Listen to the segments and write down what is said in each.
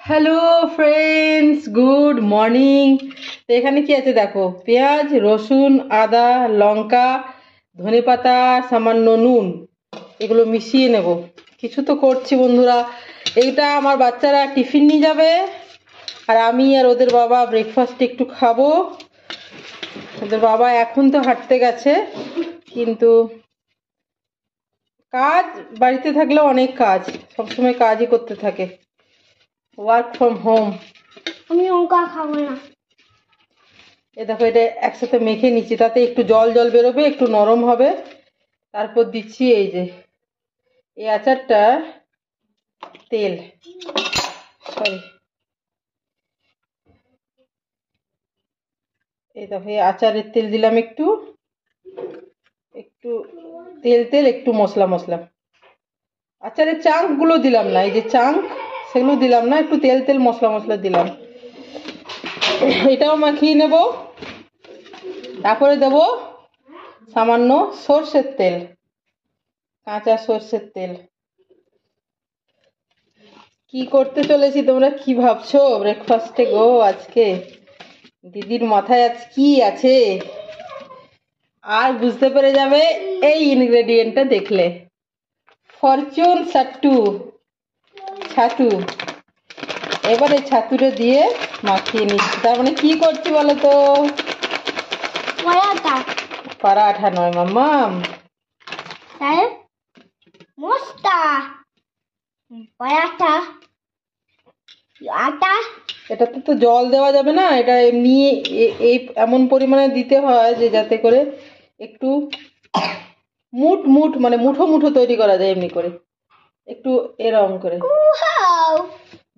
Hello friends, good morning. তো এখানে কি আছে দেখো, পেঁয়াজ, রসুন, আদা, লঙ্কা, ধনেপাতা, সামান্য নুন, এগুলো মিশিয়ে নেব। কিছু তো করছি বন্ধুরা। এইটা আমার বাচ্চারা টিফিন নিয়ে যাবে, আর আমি আর ওদের বাবা ব্রেকফাস্ট একটু খাবো। ওদের বাবা এখন তো হাঁটতে গেছে, কিন্তু কাজ বাড়িতে থাকলে অনেক কাজ, সবসময় কাজই করতে থাকে। Work from home. আমি লঙ্কা খাবো না। এ দেখো, এটা একসাথে মেখে নিচ্ছি, তাতে একটু জল জল বেরোবে, একটু নরম হবে। তারপর দিচ্ছি এই যে এই আচারটা, তেল, সরি, এই দেখো এই আচারের তেল দিলাম, একটু একটু তেল তেল, একটু মশলা মশলা। আচারের চাঙ্ক গুলো দিলাম না, এই যে চাঙ্ক, সেগুলো দিলাম না, একটু তেল তেল মশলা মশলা দিলাম। এটাও মাখিয়ে নেব। তারপরে দেব সামান্য সর্ষের তেল, কাঁচা সর্ষের তেল। কি করতে চলেছি তোমরা কি ভাবছো ব্রেকফাস্টে গো? আজকে দিদির মাথায় আজ কি আছে আর বুঝতে পেরে যাবে এই ইনগ্রেডিয়েন্টটা দেখলে। ফরচুন সাট্টু, ছাতু। এবারে ছাতুটা দিয়ে মাখিয়ে নিচ্ছি। তার মানে কি করছি বলো তো? পরাঠা। পরাঠা নয় মাম্মাম, তাই মস্তা পরাঠা। আটা। এটাতে তো জল দেওয়া যাবে না, এটা এমনি এই এমন পরিমাণে দিতে হয় যে যাতে করে একটু মুঠ মুঠ, মানে মুঠো মুঠো তৈরি করা যায় এমনি করে, একটু এরকম করে।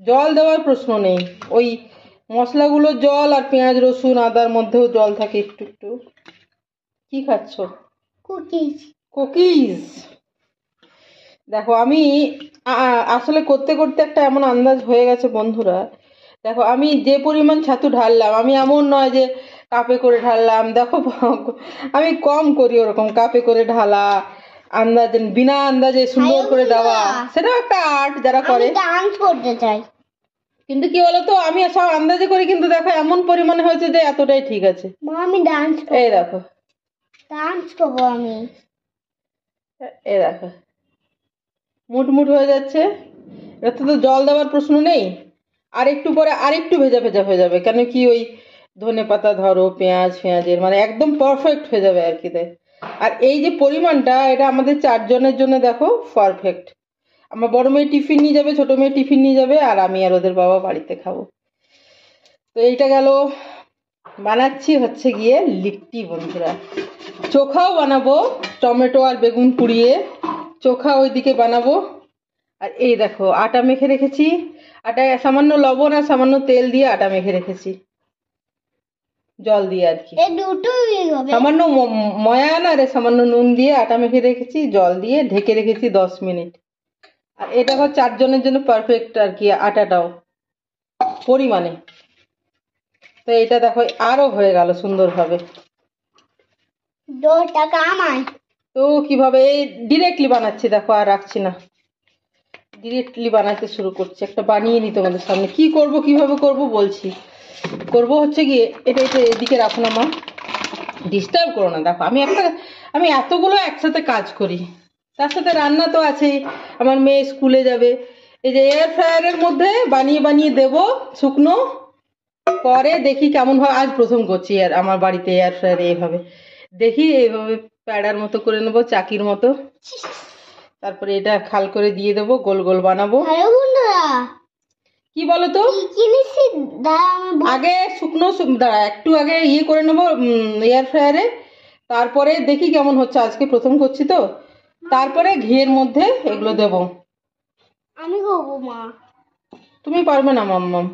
জল দেওয়ার প্রশ্ন নেই, ওই মশলাগুলোর জল আর পেঁয়াজ রসুন আদার মধ্যেও জল থাকে একটু একটু। কি খাচ্ছ? কুকিজ। কুকিজ। দেখো আমি আসলে করতে করতে একটা এমন আন্দাজ হয়ে গেছে বন্ধুরা। দেখো আমি যে পরিমাণ ছাতু ঢাললাম, আমি এমন নয় যে কাপে করে ঢাললাম। দেখো আমি কম করি ওরকম কাপে করে ঢালা, আন্দাজে বিনা আন্দাজে সুন্দর করে দেওয়া, সেটাও একটা আর্ট যারা করে। ডান্স করতে চাই, কিন্তু কি বলতো, আমি সব আন্দাজে করি, কিন্তু দেখো এমন পরিমাণে হয়েছে যে এতটাই ঠিক আছে। মা আমি ডান্স এই দেখো, ডান্স করবো আমি। এই দেখো মুট মুট হয়ে যাচ্ছে। এটাতে তো জল দেওয়ার প্রশ্ন নেই। আর একটু পরে আর একটু ভেজা ভেজা হয়ে যাবে, কেন কি ওই ধনে পাতা ধরো, পেঁয়াজ ফেঁয়াজের মানে একদম পারফেক্ট হয়ে যাবে আর কি। আর এই যে পরিমাণটা, এটা আমাদের 4 জনের জন্য দেখো পারফেক্ট। আমার বড় মেয়ে টিফিন নিয়ে যাবে, ছোট মেয়ে টিফিন নিয়ে যাবে, আর আমি আর ওদের বাবা বাড়িতে খাবো। তো এইটা গেল। বানাচ্ছি হচ্ছে গিয়ে লিট্টি বন্ধুরা। চোখাও বানাবো, টমেটো আর বেগুন পুড়িয়ে চোখা ওইদিকে বানাবো। আর এই দেখো আটা মেখে রেখেছি, আটায় সামান্য লবণ আর সামান্য তেল দিয়ে আটা মেখে রেখেছি, জল দিয়ে আর কি। সামান্য ময়ান আর সামান্য নুন দিয়ে আটা মেখে রেখেছি, জল দিয়ে ঢেকে রেখেছি 10 মিনিট। আর এটা 4 জনের জন্য পারফেক্ট আর কি আটাটাও পরিমাণে। তো এটা দেখো আরো হয়ে গেল সুন্দরভাবে। তো কিভাবে ডিরেক্টলি বানাচ্ছি দেখো, আর রাখছি না, ডিরেক্টলি বানাতে শুরু করছি। একটা বানিয়ে নি তোমাদের সামনে, কি করব কিভাবে করব বলছি। করব হচ্ছে গিয়ে এটা এদিকে রাখো না মা, ডিস্টার্ব করো না। দেখো আমি এতগুলো একসাথে কাজ করি, তার সাথে রান্না তো আছেই। আমার মেয়ে স্কুলে যাবে। এই যে এয়ার ফ্রায়ারের মধ্যে বানিয়ে বানিয়ে দেব শুকনো, পরে দেখি কেমন হয়। আজ প্রথম করছি আর আমার বাড়িতে এয়ার ফ্রায়ারে এইভাবে, দেখি এইভাবে প্যাডার মতো করে নেবো, চাকির মতো। তারপরে এটা খাল করে দিয়ে দেবো, গোল গোল বানাবো। কি বলো তো, আগে শুকনো দাঁড়া একটু আগে ইয়ে করে নেবো এয়ার ফ্রায়ারে, তারপরে দেখি কেমন হচ্ছে। আজকে প্রথম করছি তো, তারপরে ঘিয়ের মধ্যে এগুলো দেব। আমি করবো মা। তুমি পারবে না মাম্মাম।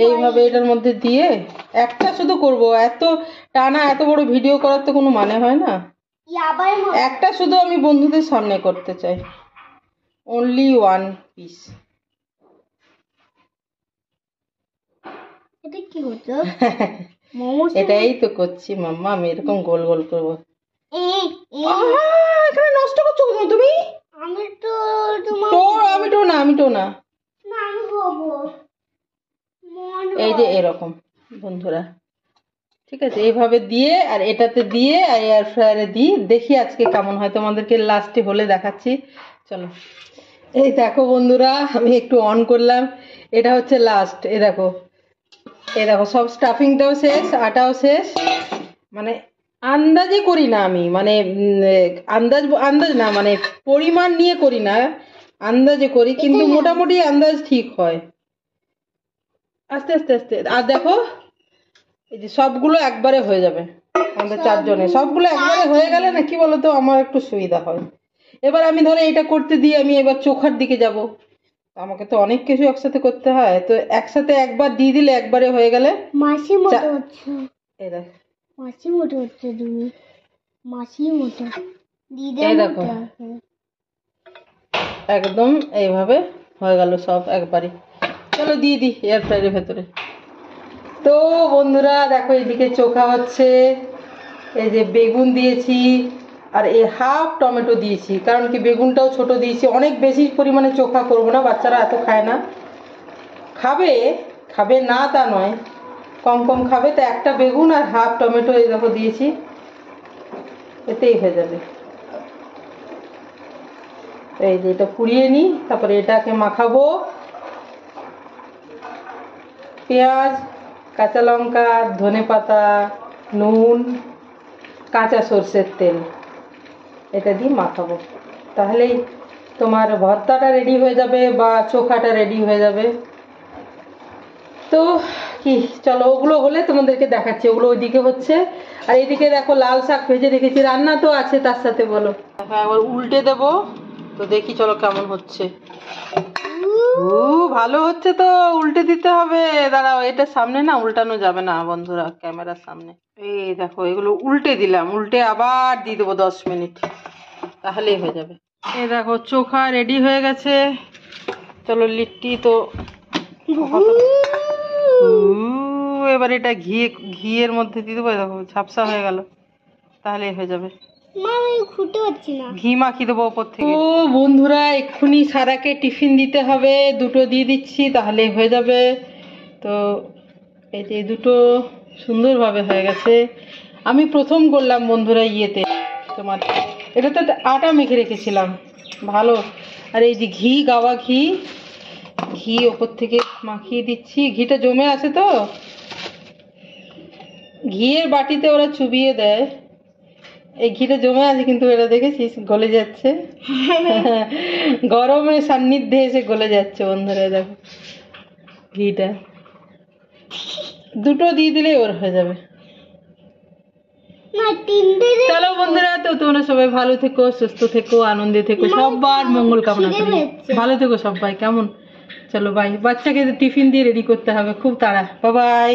এইভাবে এটার মধ্যে দিয়ে একটা শুধু করব, এত টানা এত বড় ভিডিও করার তো কোনো মানে হয় না। একটা শুধু আমি বন্ধুদের সামনে করতে চাই, অনলি ওয়ান পিস। এটা কি হচ্ছে? এটাই তো করছি মাম্মা, আমি এরকম গোল গোল করবো। এখানে নষ্ট করছো তুমি? আমি তো আমি তো না আমি করবো। এই যে এরকম বন্ধুরা, ঠিক আছে, এইভাবে দিয়ে আর এটাতে দিয়ে আর এয়ার ফ্রায়ারে দিই, দেখি আজকে কেমন হয়, তোমাদেরকে লাস্টে হলে দেখাচ্ছি। চলো, এই দেখো বন্ধুরা, আমি একটু অন করলাম, এটা হচ্ছে লাস্ট। এই দেখো, এই দেখো, সব স্টাফিংটাও শেষ, আটাও শেষ। মানে আন্দাজে করি না আমি, মানে আন্দাজ আন্দাজ না, মানে পরিমাণ নিয়ে করি না, আন্দাজে করি, কিন্তু মোটামুটি আন্দাজ ঠিক হয়। আস্তে আস্তে আস্তে। আর দেখো, এই যে সবগুলো একবারে হয়ে যাবে, আমাদের 4 জনে সবগুলো একবারে হয়ে গেলে না কি বলতো আমার একটু সুবিধা হয়। এবার আমি ধরো এটা করতে দিয়ে আমি এবার চোখার দিকে যাব, আমাকে তো অনেক কিছু একসাথে করতে হয়, তো একসাথে একবার দিয়ে দিলে একবারে হয়ে গেলে। মাসি মতো হচ্ছে, এই দেখ, মাসি মতো হচ্ছে, তুমি মাসি মতো দিদা এই দেখো, একদম এইভাবে হয়ে গেল সব একবারে। চলো দিয়ে দিই এয়ার ফ্রায়ারের ভেতরে। তো বন্ধুরা দেখো, এদিকে চোখা হচ্ছে, এই যে বেগুন দিয়েছি আর এই হাফ টমেটো দিয়েছি, কারণ কি বেগুনটাও ছোট দিয়েছি, অনেক বেশি পরিমাণে চোখা করবো না, বাচ্চারা এত খায় না, খাবে খাবে না তা নয়, কম কম খাবে, তো একটা বেগুন আর হাফ টমেটো এই দেখো দিয়েছি, এতেই হয়ে যাবে। এই যে এটা পুড়িয়ে নিই, তারপরে এটাকে মাখাবো, পেঁয়াজ, কাঁচা লঙ্কা, ধনেপাতা, নুন, কাঁচা সর্ষের তেল, এটা দিয়ে মাখাবো, তাহলেই তোমার ভর্তাটা রেডি হয়ে যাবে বা চোখাটা রেডি হয়ে যাবে। তো কি, চলো ওগুলো হলে তোমাদেরকে দেখাচ্ছি, ওগুলো ওইদিকে হচ্ছে, আর এইদিকে দেখো লাল শাক ভেজে রেখেছি, রান্না তো আছে তার সাথে। বলো, হ্যাঁ, একবার উল্টে দেবো, তো দেখি চলো কেমন হচ্ছে। ভালো হচ্ছে তো, উল্টে দিতে হবে, দাঁড়াও, এটা সামনে না, উল্টানো যাবে না বন্ধুরা, ক্যামেরার সামনে। এই দেখো, এগুলো উল্টে দিলাম, উল্টে আবার দিয়ে দেবো 10 মিনিট, তাহলেই হয়ে যাবে। এই দেখো চোখা রেডি হয়ে গেছে, চলো লিট্টি তো এবার এটা ঘিয়ের মধ্যে দিয়ে দেবো, দেখো ঝাপসা হয়ে গেল, তাহলেই হয়ে যাবে। খুঁটে পাচ্ছি না, ঘি মাখিয়ে দেবো ওপর থেকে। ও বন্ধুরা, এক্ষুনি সারাকে টিফিন দিতে হবে, 2টো দিয়ে দিচ্ছি, তাহলে হয়ে যাবে। তো এই যে 2টো সুন্দরভাবে হয়ে গেছে। আমি প্রথম করলাম বন্ধুরা ইয়েতে, তোমার এটাতে আটা মেখে রেখেছিলাম ভালো, আর এই যে ঘি, গাওয়া ঘি, ঘি ওপর থেকে মাখিয়ে দিচ্ছি, ঘিটা জমে আছে তো, ঘিয়ের বাটিতে ওরা চুবিয়ে দেয়, এই ঘিটা জমে আছে, কিন্তু এটা দেখেছিস গলে যাচ্ছে, গরমের সান্নিধ্যে এসে গলে যাচ্ছে বন্ধুরা, দেখো ঘিটা। 2টো দিয়ে দিলেই ওর হয়ে যাবে। চলো বন্ধুরা, তো তোমরা সবাই ভালো থেকো, সুস্থ থেকো, আনন্দে থেকো, সবার মঙ্গল কামনা করি, ভালো থেকো সবাই, কেমন? চলো বাই, বাচ্চাকে টিফিন দিয়ে রেডি করতে হবে, খুব তাড়া, বাই বাই।